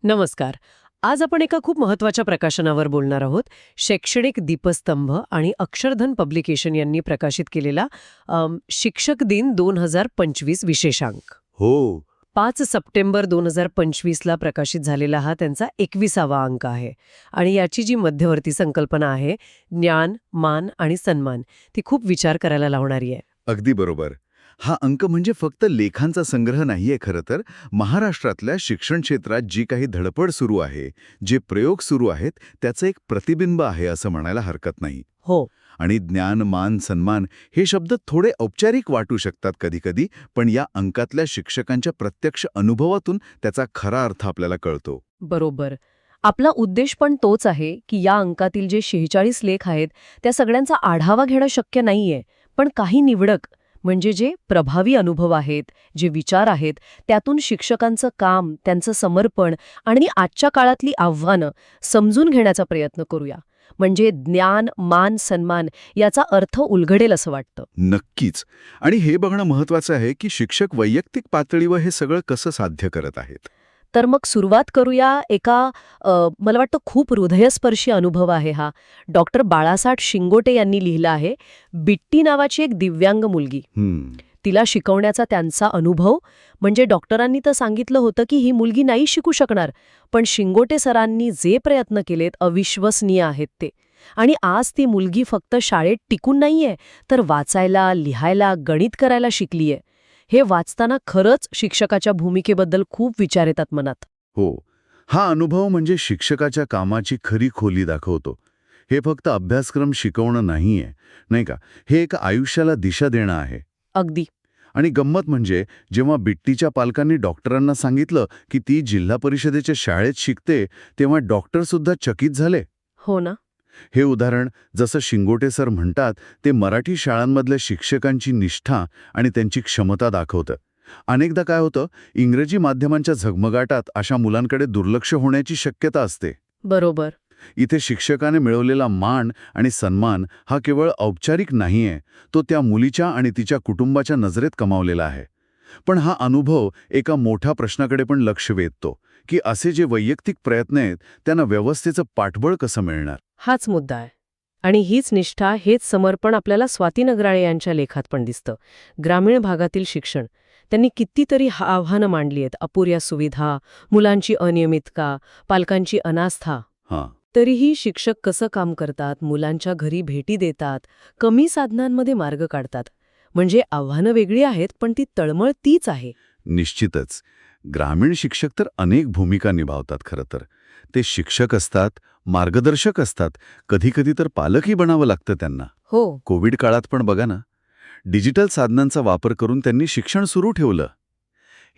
नमस्कार. आज आपण एका खूप महत्वाच्या प्रकाशनावर बोलणार आहोत. शैक्षणिक दीपस्तंभ आणि अक्षरधन पब्लिकेशन यांनी प्रकाशित केलेला शिक्षक दिन 2025 विशेषांक. हो. 5 सप्टेंबर 2025 ला प्रकाशित झालेला हा त्यांचा 21वा अंक आहे. आणि याची जी मध्यवर्ती संकल्पना आहे, ज्ञान, मान आणि सन्मान, ती खूप विचार करायला लावणारी आहे. अगदी बरोबर. हा अंक म्हणजे फक्त लेखांचा संग्रह नाहीये खरं तर. महाराष्ट्रातल्या शिक्षण क्षेत्रात जी काही धडपड सुरू आहे, जे प्रयोग सुरू आहेत, त्याचं एक प्रतिबिंब आहे असं म्हणायला हरकत नाही. हो. आणि ज्ञान, मान, सन्मान हे शब्द थोडे औपचारिक वाटू शकतात कधीकधी, पण या अंकातल्या शिक्षकांच्या प्रत्यक्ष अनुभवातून त्याचा खरा अर्थ आपल्याला कळतो. बरोबर. आपला उद्देश पण तोच आहे की या अंकातील जे 46 लेख आहेत त्या सगळ्यांचा आढावा घेणं शक्य नाहीये, पण काही निवडक म्हणजे जे प्रभावी अनुभव आहेत, जे विचार आहेत, त्यातून शिक्षकांचं काम, त्यांचं समर्पण आणि आजच्या काळातली आव्हानं समजून घेण्याचा प्रयत्न करूया. म्हणजे ज्ञान, मान, सन्मान याचा अर्थ उलगडेल असं वाटतं. नक्कीच. आणि हे बघणं महत्वाचं आहे की शिक्षक वैयक्तिक पातळीवर हे सगळं कसं साध्य करत आहेत. तर मग सुरुवात करूया एका मला वाटतं खूप हृदयस्पर्शी अनुभव आहे हा. डॉक्टर बाळासाठ शिंगोटे यांनी लिहिला आहे. बिट्टी नावाची एक दिव्यांग मुलगी. तिला शिकवण्याचा त्यांचा अनुभव म्हणजे डॉक्टरांनी तर सांगितलं होतं की ही मुलगी नाही शिकू शकणार, पण शिंगोटे सरांनी जे प्रयत्न केलेत अविश्वसनीय आहेत ते. आणि आज ती मुलगी फक्त शाळेत टिकून नाहीये, तर वाचायला, लिहायला, गणित करायला शिकलीये. हे वाचताना खरंच शिक्षकाच्या भूमिकेबद्दल खूप विचार येतात मनात. हो. हा अनुभव म्हणजे शिक्षकाच्या कामाची खरी खोली दाखवतो. हे फक्त अभ्यासक्रम शिकवणं नाहीये, नाही का? हे एका आयुष्याला दिशा देणं आहे. अगदी. आणि गंमत म्हणजे जेव्हा बिट्टीच्या पालकांनी डॉक्टरांना सांगितलं की ती जिल्हा परिषदेच्या शाळेत शिकते, तेव्हा डॉक्टरसुद्धा चकित झाले. हो ना. हे उदाहरण, जसं शिंगोटे सर म्हणतात, ते मराठी शाळांमधल्या शिक्षकांची निष्ठा आणि त्यांची क्षमता दाखवतं. अनेकदा काय होतं, इंग्रजी माध्यमांच्या झगमगाटात अशा मुलांकडे दुर्लक्ष होण्याची शक्यता असते. बरोबर. इथे शिक्षकाने मिळवलेला मान आणि सन्मान हा केवळ औपचारिक नाहीये, तो त्या मुलीच्या आणि तिच्या कुटुंबाच्या नजरेत कमावलेला आहे. पण हा अनुभव एका मोठ्या प्रश्नाकडे पण लक्ष वेधतो की असे जे वैयक्तिक प्रयत्न आहेत त्यांना व्यवस्थेचं पाठबळ कसं मिळणार. हाच मुद्दा आहे. आणि हीच निष्ठा, हेच समर्पण आपल्याला स्वाती नगराळे यांच्या लेखात पण दिसतं. ग्रामीण भागातील शिक्षण. त्यांनी कितीतरी आव्हानं मांडली आहेत. अपुऱ्या सुविधा, मुलांची अनियमितता, पालकांची अनास्था. हां. तरीही शिक्षक कसं काम करतात, मुलांच्या घरी भेटी देतात, कमी साधनांमध्ये मार्ग काढतात. म्हणजे आव्हानं वेगळी आहेत, पण ती तळमळ तीच आहे. निश्चितच. ग्रामीण शिक्षक तर अनेक भूमिका निभावतात खरं तर. ते शिक्षक असतात, मार्गदर्शक असतात, कधीकधी तर पालकही बनावं लागतं त्यांना. हो. कोविड काळात पण बघा ना, डिजिटल साधनांचा वापर करून त्यांनी शिक्षण सुरू ठेवलं.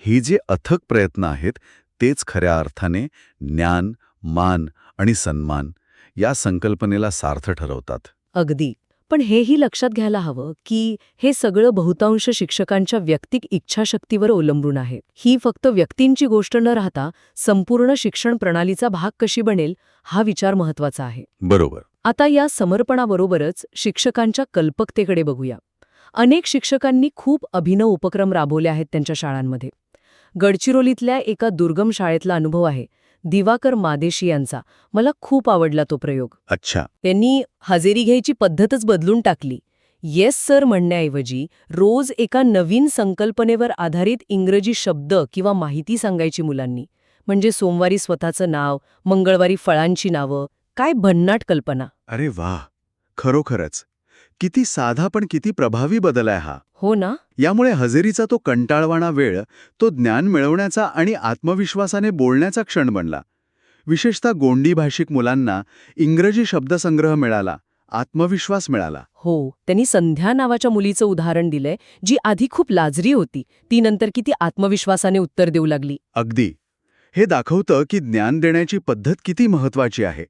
हे जे अथक प्रयत्न आहेत, तेच खऱ्या अर्थाने ज्ञान, मान आणि सन्मान या संकल्पनेला सार्थ ठरवतात. अगदी. पण हेही लक्षात घ्यायला हवं की हे सगळं बहुतांश शिक्षकांच्या वैयक्तिक इच्छाशक्तीवर अवलंबून आहे. ही फक्त व्यक्तींची गोष्ट न राहता संपूर्ण शिक्षण प्रणालीचा भाग कशी बनेल, हा विचार महत्वाचा आहे. बरोबर. आता या समर्पणाबरोबरच शिक्षकांच्या कल्पकतेकडे बघूया. अनेक शिक्षकांनी खूप अभिनव उपक्रम राबवले आहेत त्यांच्या शाळांमध्ये. गडचिरोलीतल्या एका दुर्गम शाळेतला अनुभव आहे दिवाकर मादेशी यांचा. मला खूप आवडला तो प्रयोग. अच्छा. त्यांनी हजेरी घ्यायची पद्धतच बदलून टाकली. येस सर म्हणण्याऐवजी रोज एका नवीन संकल्पनेवर आधारित इंग्रजी शब्द किंवा माहिती सांगायची मुलांनी. म्हणजे सोमवारी स्वतःचं नाव, मंगळवारी फळांची नावं. काय भन्नाट कल्पना. अरे वाह, खरोखरच किती साधा पण किती प्रभावी बदल आहे हा. हो ना. यामुळे हजेरीचा तो कंटाळवाणा वेळ, तो ज्ञान मिळवण्याचा आणि आत्मविश्वासाने बोलण्याचा क्षण बनला. विशेषतः गोंडी भाषिक मुलांना इंग्रजी शब्दसंग्रह मिळाला, आत्मविश्वास मिळाला. हो. त्यांनी संध्या नावाच्या मुलीचं उदाहरण दिलंय, जी आधी खूप लाजरी होती. ती नंतर किती आत्मविश्वासाने उत्तर देऊ लागली. अगदी. हे दाखवतं की ज्ञान देण्याची पद्धत किती महत्वाची आहे.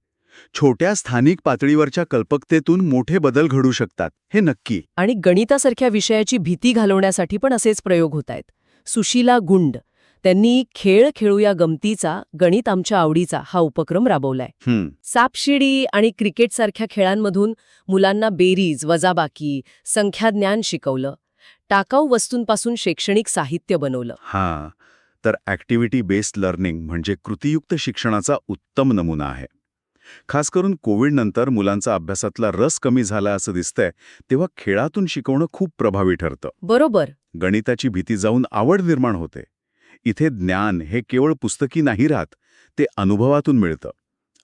छोट्या स्थानिक पातळीवरच्या कल्पकतेतून मोठे बदल घडू शकतात, हे नक्की. आणि गणितासारख्या विषयाची भीती घालवण्यासाठी पण असेच प्रयोग होत आहेत. सुशीला गुंड त्यांनी खेळ खेळूया गमतीचा, गणित आमच्या आवडीचा हा उपक्रम राबवलाय. सापशिडी आणि क्रिकेटसारख्या खेळांमधून मुलांना बेरीज, वजाबाकी, संख्याज्ञान शिकवलं. टाकाऊ वस्तूंपासून शैक्षणिक साहित्य बनवलं. हां. तर ॲक्टिव्हिटी बेस्ड लर्निंग म्हणजे कृतीयुक्त शिक्षणाचा उत्तम नमुना आहे. खास करून कोविडनंतर मुलांचा अभ्यासातला रस कमी झाला असं दिसतंय, तेव्हा खेळातून शिकवणं खूप प्रभावी ठरतं. बरोबर. गणिताची भीती जाऊन आवड निर्माण होते. इथे ज्ञान हे केवळ पुस्तकी नाही राहत, ते अनुभवातून मिळतं.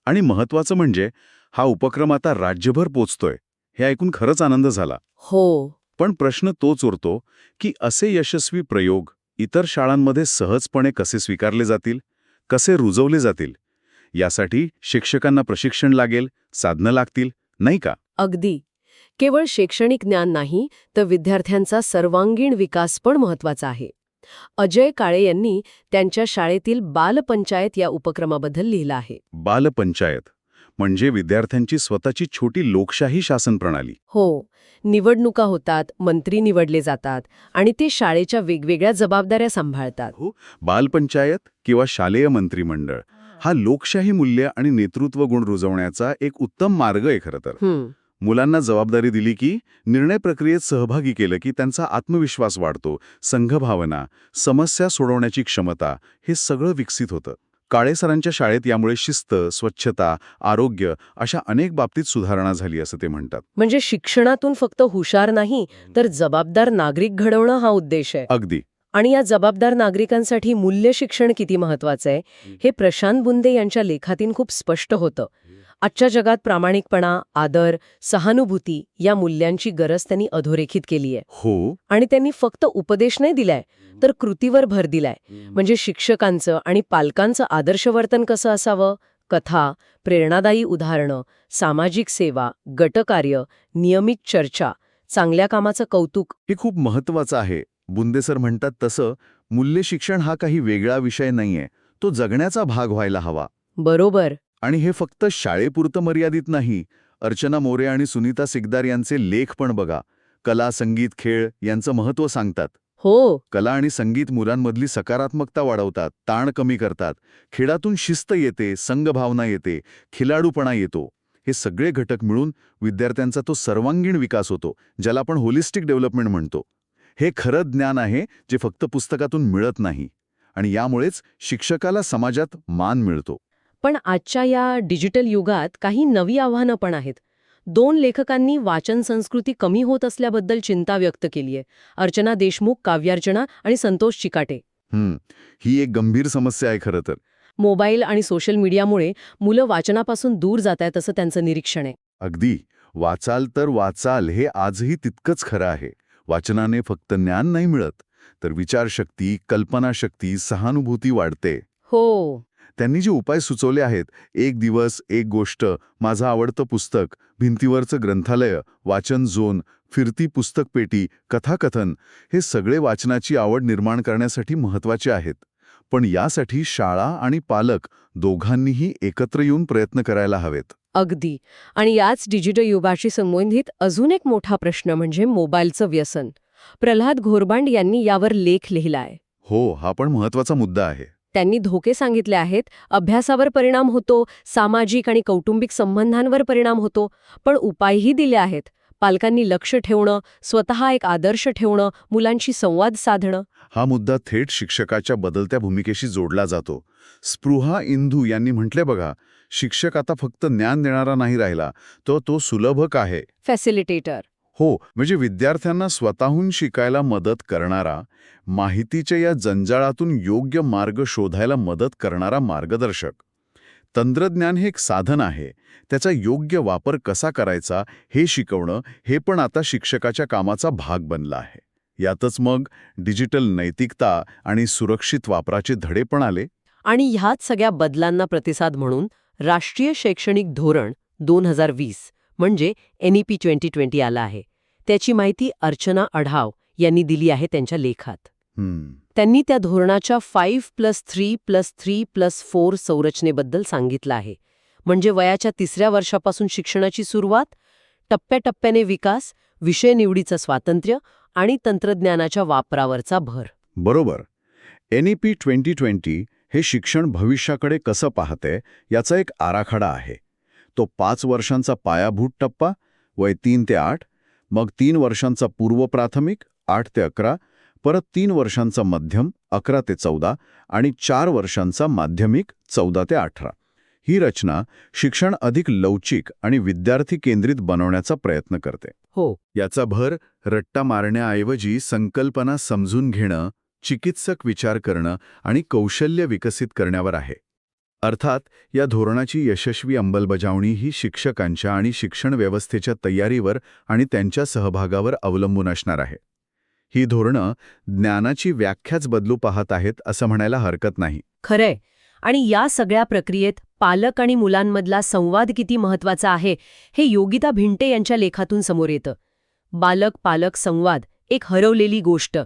आणि महत्त्वाचं म्हणजे हा उपक्रम आता राज्यभर पोचतोय, हे ऐकून खरंच आनंद झाला. हो. पण प्रश्न तोच उरतो की असे यशस्वी प्रयोग इतर शाळांमध्ये सहजपणे कसे स्वीकारले जातील, कसे रुजवले जातील. यासाठी शिक्षकांना प्रशिक्षण लागेल, साधनं लागतील, नाही का? अगदी. केवळ शैक्षणिक ज्ञान नाही, तर विद्यार्थ्यांचा सर्वांगीण विकास पण महत्वाचा आहे. अजय काळे यांनी त्यांच्या शाळेतील बालपंचायत या उपक्रमाबद्दल लिहिलं आहे. बालपंचायत म्हणजे विद्यार्थ्यांची स्वतःची छोटी लोकशाही शासन प्रणाली. हो. निवडणुका होतात, मंत्री निवडले जातात आणि ते शाळेच्या वेगवेगळ्या जबाबदाऱ्या सांभाळतात. हो, बालपंचायत किंवा शालेय मंत्रिमंडळ हा लोकशाही मूल्य आणि नेतृत्व गुण रुजवण्याचा एक उत्तम मार्ग आहे खरं तर. मुलांना जबाबदारी दिली की, निर्णय प्रक्रियेत सहभागी केलं की त्यांचा आत्मविश्वास वाढतो, संघभावना, समस्या सोडवण्याची क्षमता हे सगळं विकसित होतं. काळे सरांच्या शाळेत यामुळे शिस्त, स्वच्छता, आरोग्य अशा अनेक बाबतीत सुधारणा झाली असं ते म्हणतात. म्हणजे शिक्षणातून फक्त हुशार नाही, तर जबाबदार नागरिक घडवणं हा उद्देश आहे. अगदी. आणि या जबाबदार नागरिकांसाठी मूल्य शिक्षण किती महत्वाचं आहे, हे प्रशांत बुंदे यांच्या लेखातून खूप स्पष्ट होतं. आजच्या जगात प्रामाणिकपणा, आदर, सहानुभूती या मूल्यांची गरज त्यांनी अधोरेखित केली आहे. हो. आणि त्यांनी फक्त उपदेश नाही दिलाय, तर कृतीवर भर दिलाय. म्हणजे शिक्षकांचं आणि पालकांचं आदर्श वर्तन कसं असावं, कथा, प्रेरणादायी उदाहरणं, सामाजिक सेवा, गटकार्य, नियमित चर्चा, चांगल्या कामाचं कौतुक. हे खूप महत्वाचं आहे. बुंदे सर म्हणतात तसं मूल्य शिक्षण हा काही वेगळा विषय नाहीये, तो जगण्याचा भाग व्हायला हवा. बरोबर. आणि हे फक्त शाळेपुरतं मर्यादित नाही. अर्चना मोरे आणि सुनीता सिकदार यांचे लेख पण बघा. कला, संगीत, खेळ यांचं महत्त्व सांगतात. हो. कला आणि संगीत मुलांमधली सकारात्मकता वाढवतात, ताण कमी करतात. खेळातून शिस्त येते, संघभावना येते, खिलाडूपणा येतो. हे सगळे घटक मिळून विद्यार्थ्यांचा तो सर्वांगीण विकास होतो, ज्याला आपण होलिस्टिक डेव्हलपमेंट म्हणतो. हे खरं ज्ञान आहे जे फक्त पुस्तकातून मिळत नाही. आणि यामुळेच शिक्षकाला समाजात मान मिळतो. पण आजच्या या डिजिटल युगात काही नवी आव्हानं पण आहेत. 2 लेखकांनी वाचन संस्कृती कमी होत असल्याबद्दल चिंता व्यक्त केली आहे. अर्चना देशमुख, काव्यार्चना आणि संतोष चिकाटे. ही एक गंभीर समस्या आहे खरं तर. मोबाईल आणि सोशल मीडियामुळे मुलं वाचनापासून दूर जात आहेत असं त्यांचं निरीक्षण आहे. अगदी. वाचाल तर वाचाल हे आजही तितकंच खरं आहे. वाचनाने फक्त ज्ञान नाही मिळत, तर विचारशक्ती, कल्पनाशक्ती, सहानुभूती वाढते. हो. त्यांनी जे उपाय सुचवले आहेत, एक दिवस, एक गोष्ट, माझं आवडतं पुस्तक, भिंतीवरचं ग्रंथालय, वाचन झोन, फिरती पुस्तक पेटी, कथाकथन, हे सगळे वाचनाची आवड निर्माण करण्यासाठी महत्त्वाचे आहेत. पण यासाठी शाळा आणि पालक दोघांनीही एकत्र येऊन प्रयत्न करायला हवेत. अगदी. आणि याच डिजिटल युगाशी संबंधित अजून एक मोठा प्रश्न म्हणजे मोबाईलचं व्यसन. प्रल्हाद घोरबांड यांनी यावर लेख लिहिलाय. हो, हा पण महत्त्वाचा मुद्दा आहे. त्यांनी धोके सांगितले आहेत. अभ्यासावर परिणाम होतो, सामाजिक आणि कौटुंबिक संबंधांवर परिणाम होतो, पण उपायही दिले आहेत. पालकांनी लक्ष ठेवणं, स्वतः एक आदर्श ठेवणं, मुलांशी संवाद साधणं. हा मुद्दा थेट शिक्षकाच्या बदलत्या भूमिकेशी जोडला जातो. स्पृहा इंदू यांनी म्हटले बघा, शिक्षक आता फक्त ज्ञान देणारा नाही राहिला, तो सुलभक आहे. फॅसिलिटेटर. हो, म्हणजे विद्यार्थ्यांना स्वतःहून शिकायला मदत करणारा, माहितीच्या या जंजाळातून योग्य मार्ग शोधायला मदत करणारा मार्गदर्शक. तंत्रज्ञान हे एक साधन आहे, त्याचा योग्य वापर कसा करायचा हे शिकवणं हे पण आता शिक्षकाच्या कामाचा भाग बनला आहे. यातच मग डिजिटल नैतिकता आणि सुरक्षित वापराचे धडे पण आले. आणि ह्याच सगळ्या बदलांना प्रतिसाद म्हणून राष्ट्रीय शैक्षणिक धोरण 2020 म्हणजे NEP 2020 आला आहे. त्याची माहिती अर्चना अढाव यांनी दिली आहे त्यांच्या लेखात. त्यांनी त्या धोरणाच्या 5+3+3+4 संरचनेबद्दल सांगितलं आहे. म्हणजे वयाच्या 3ऱ्या वर्षापासून शिक्षणाची सुरुवात, टप्प्याटप्प्याने विकास, विषय निवडीचं स्वातंत्र्य आणि तंत्रज्ञानाच्या वापरावरचा भर. बरोबर. NEP 2020 हे शिक्षण भविष्याकडे कसं पाहते याचा एक आराखडा आहे. तो 5 वर्षांचा पायाभूत टप्पा, वय 3 ते 8, मग 3 वर्षांचा पूर्व प्राथमिक 8 ते 11, परत 3 वर्षांचा मध्यम 11 ते 14 आणि 4 वर्षांचा माध्यमिक 14 ते 18. ही रचना शिक्षण अधिक लवचिक आणि विद्यार्थी केंद्रित बनवण्याचा प्रयत्न करते. हो. याचा भर रट्टा मारण्याऐवजी संकल्पना समजून घेणं, चिकित्सक विचार करणं आणि कौशल्य विकसित करण्यावर आहे. अर्थात या धोरणाची यशस्वी अंमलबजावणी ही शिक्षकांच्या आणि शिक्षण व्यवस्थेच्या तयारीवर आणि त्यांच्या सहभागावर अवलंबून असणार आहे. ही धोरणं ज्ञानाची व्याख्याच बदलू पाहत आहेत असं म्हणायला हरकत नाही. खरंय. आणि या सगळ्या प्रक्रियेत पालक आणि मुलांमधला संवाद किती महत्वाचा आहे हे योगिता भिंटे यांच्या लेखातून समोर येतं. बालक-पालक संवाद एक हरवलेली गोष्ट.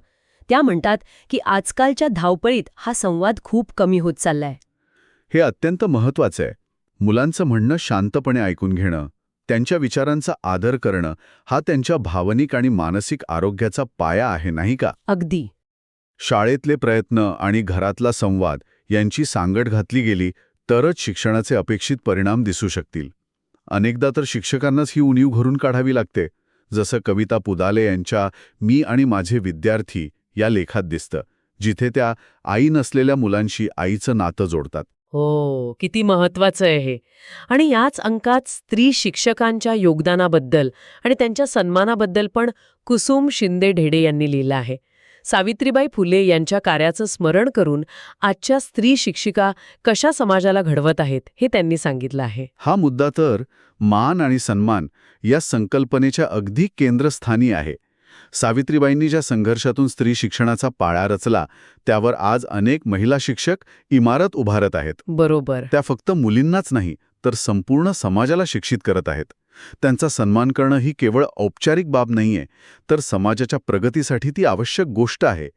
त्या म्हणतात की आजकालच्या धावपळीत हा संवाद खूप कमी होत चाललाय. हे अत्यंत महत्वाचं आहे. मुलांचं म्हणणं शांतपणे ऐकून घेणं, त्यांच्या विचारांचा आदर करणं हा त्यांच्या भावनिक आणि मानसिक आरोग्याचा पाया आहे, नाही का? अगदी. शाळेतले प्रयत्न आणि घरातला संवाद यांची सांगड घातली गेली तरच शिक्षणाचे अपेक्षित परिणाम दिसू शकतील. अनेकदा तर शिक्षकांनाच ही उणीव घरून काढावी लागते, जसं कविता पुदाले यांच्या मी आणि माझे विद्यार्थी या लेखात दिसतं, जिथे त्या आई नसलेल्या मुलांशी आईचं नातं जोडतात. हो, किती महत्वाचं आहे हे. आणि याच अंकात स्त्री शिक्षकांच्या योगदानाबद्दल आणि त्यांच्या सन्मानाबद्दल पण कुसुम शिंदे ढेडे यांनी लिहिलं आहे. सावित्रीबाई फुले यांच्या कार्याचं स्मरण करून आजच्या स्त्री शिक्षिका कशा समाजाला घडवत आहेत हे त्यांनी सांगितलं आहे. हा मुद्दा तर मान आणि सन्मान या संकल्पनेच्या अगदी केंद्रस्थानी आहे. सावित्रीबाईंनी ज्या संघर्षातून स्त्री शिक्षणाचा पाया रचला त्यावर आज अनेक महिला शिक्षक इमारत उभारत आहेत. बरोबर. त्या फक्त मुलींनाच नाही तर संपूर्ण समाजाला शिक्षित करत आहेत. त्यांचा सन्मान करणं ही केवळ औपचारिक बाब नाहीये, तर समाजाच्या प्रगतीसाठी ती आवश्यक गोष्ट आहे.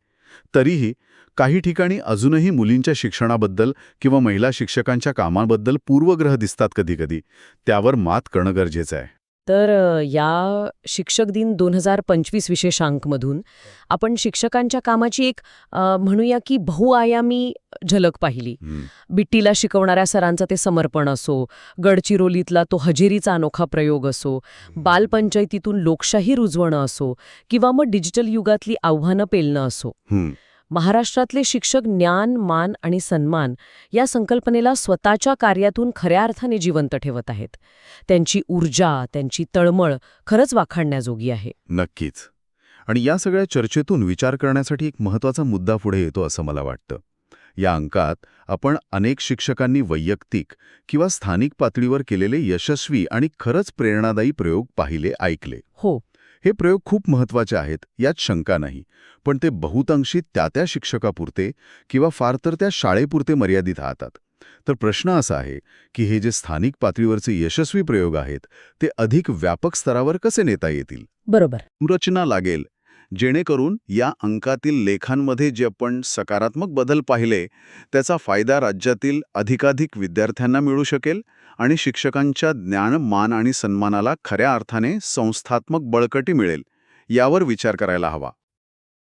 तरीही काही ठिकाणी अजूनही मुलींच्या शिक्षणाबद्दल किंवा महिला शिक्षकांच्या कामाबद्दल पूर्वग्रह दिसतात कधीकधी. त्यावर मात करणं गरजेचं आहे. तर या शिक्षक दिन 2025 विशेषांकमधून आपण शिक्षकांच्या कामाची एक म्हणूया की बहुआयामी झलक पाहिली. बिट्टीला शिकवणाऱ्या सरांचं ते समर्पण असो, गडचिरोलीतला तो हजेरीचा अनोखा प्रयोग असो, बालपंचायतीतून लोकशाही रुजवणं असो किंवा मग डिजिटल युगातली आव्हानं पेलणं असो. महाराष्ट्रातले शिक्षक ज्ञान, मान आणि सन्मान या संकल्पनेला स्वतःच्या कार्यातून खऱ्या अर्थाने जिवंत ठेवत आहेत. त्यांची ऊर्जा, त्यांची तळमळ खरंच वाखाणण्याजोगी आहे. नक्कीच. आणि या सगळ्या चर्चेतून विचार करण्यासाठी एक महत्त्वाचा मुद्दा पुढे येतो असं मला वाटतं. या अंकात आपण अनेक शिक्षकांनी वैयक्तिक किंवा स्थानिक पातळीवर केलेले यशस्वी आणि खरंच प्रेरणादायी प्रयोग पाहिले, ऐकले. हो. हे प्रयोग खूप महत्त्वाचे आहेत, यात शंका नाही. पण ते बहुतांशी त्या शिक्षकापुरते किंवा फार तर त्या शाळेपुरते मर्यादित राहतात. तर प्रश्न असा आहे की हे जे स्थानिक पातळीवरचे यशस्वी प्रयोग आहेत ते अधिक व्यापक स्तरावर कसे नेता येतील. बरोबर. रचना लागेल जेणेकरून या अंकातील लेखांमध्ये जे आपण सकारात्मक बदल पाहिले त्याचा फायदा राज्यातील अधिकाधिक विद्यार्थ्यांना मिळू शकेल आणि शिक्षकांच्या ज्ञान, मान आणि सन्मानाला खऱ्या अर्थाने संस्थात्मक बळकटी मिळेल, यावर विचार करायला हवा.